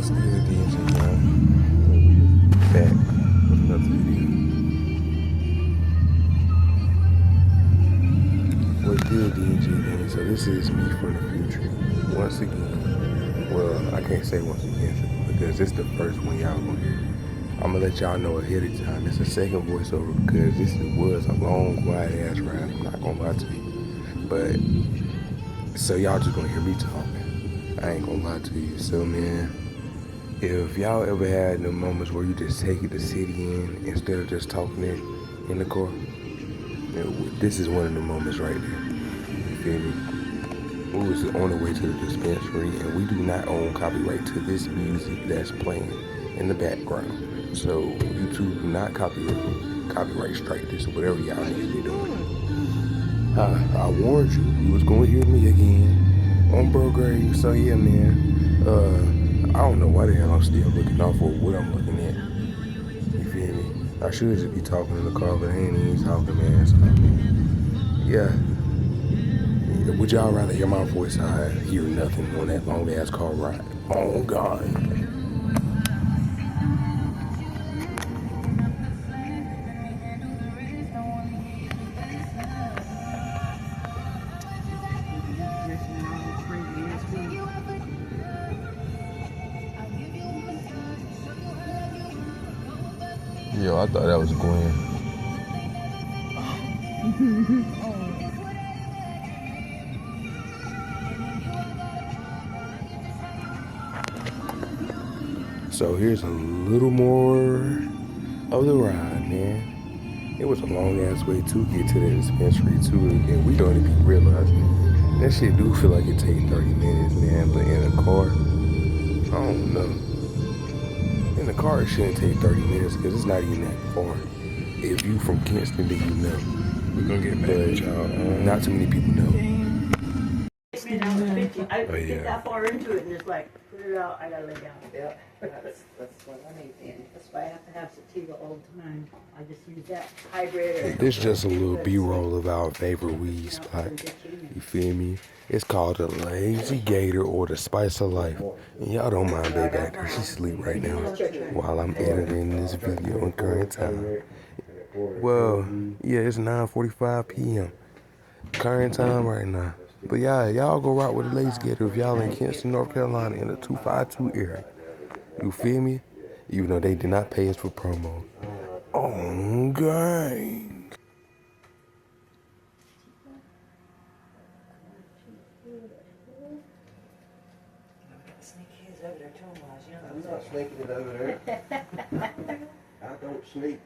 What's good, DNJ Family? We back with another video. What's good, DNJ Family? So this is me from the future. Once again, well, I can't say once again because this is the first one y'all gonna hear. I'm gonna let y'all know ahead of time. It's a second voiceover because this was a long, quiet ass ride. I'm not gonna lie to you. But so y'all just gonna hear me talking. I ain't gonna lie to you. So man, if y'all ever had the moments where you just take the city in instead of just talking it in the car, this is one of the moments right there. You feel me? We was on the way to the dispensary, and we do not own copyright to this music that's playing in the background. So YouTube do not copyright strike this or whatever y'all need to be doing. I warned you, you was gonna hear me again on Bro Grave. So yeah, man. I don't know why the hell I'm still looking out for what I'm looking at. You feel me? I should just be talking in the car, but I ain't even talking, man. So, yeah. Would y'all rather hear my voice or I hear nothing on that long ass car ride? Oh God. Yo, I thought that was Gwen. So here's a little more of the ride, man. It was a long ass way to get to the dispensary too, and we don't even realize that shit do feel like it take 30 minutes, man. But in a car, I don't know. In the car, it shouldn't take 30 minutes because it's not even that far. If you from Kingston, then you know. We're gonna get back with y'all. Not too many people know. I get that far into it and it's like, put it out, I gotta lay down. Yep, that's what I need, and that's why I have to have sativa all the time. I just use that hybrid. This is just a little B-roll of our favorite weed spot. You feel me? It's called the Lazy Gator or the Spice of Life. And y'all don't mind Baby back there. She's asleep right now while I'm editing this video in current time. Well, yeah, it's 9:45 p.m. Current time right now. But yeah, y'all go right with the Lazy Gator if y'all in Kinston, North Carolina in the 252 area. You feel me? Even though they did not pay us for promo. Oh, gang. I'm not sneaking it over there. I don't sneak.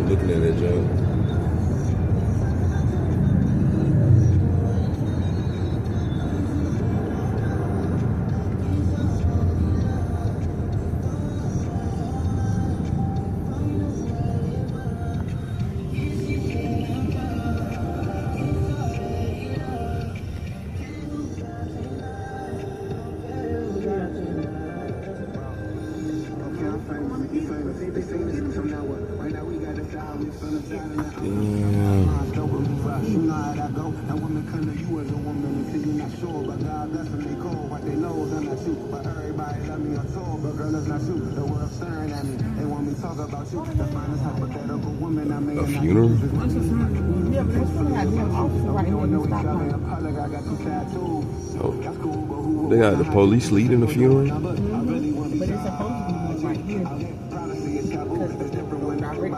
Looking at that junk. A funeral? Yeah, but it's gonna have an officer right here in the stoplight. Oh. They got the police leading the funeral? But it's supposed to be one right here. Because it's directly.